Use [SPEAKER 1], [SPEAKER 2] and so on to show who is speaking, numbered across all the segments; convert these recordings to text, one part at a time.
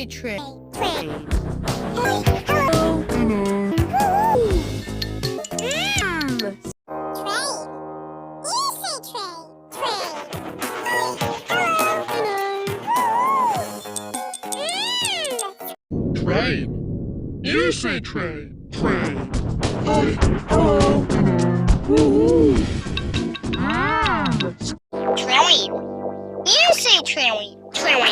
[SPEAKER 1] say train.
[SPEAKER 2] Train.
[SPEAKER 1] Train. You say train. Train.
[SPEAKER 2] Hello.
[SPEAKER 1] Woo-hoo.
[SPEAKER 2] Train. You say train. Train.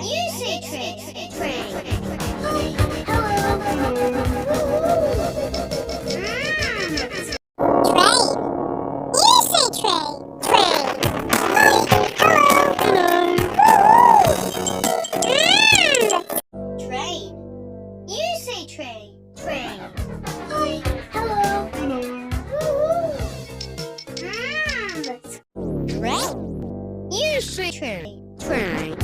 [SPEAKER 2] You say train. Train. You say train. Train. Hello. Train. You say train. Train.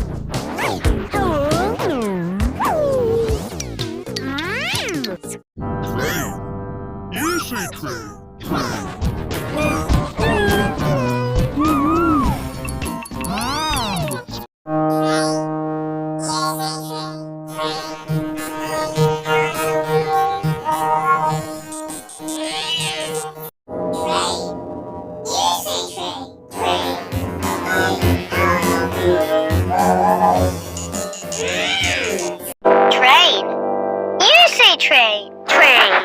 [SPEAKER 1] You say train.
[SPEAKER 2] Train. You say train. Train.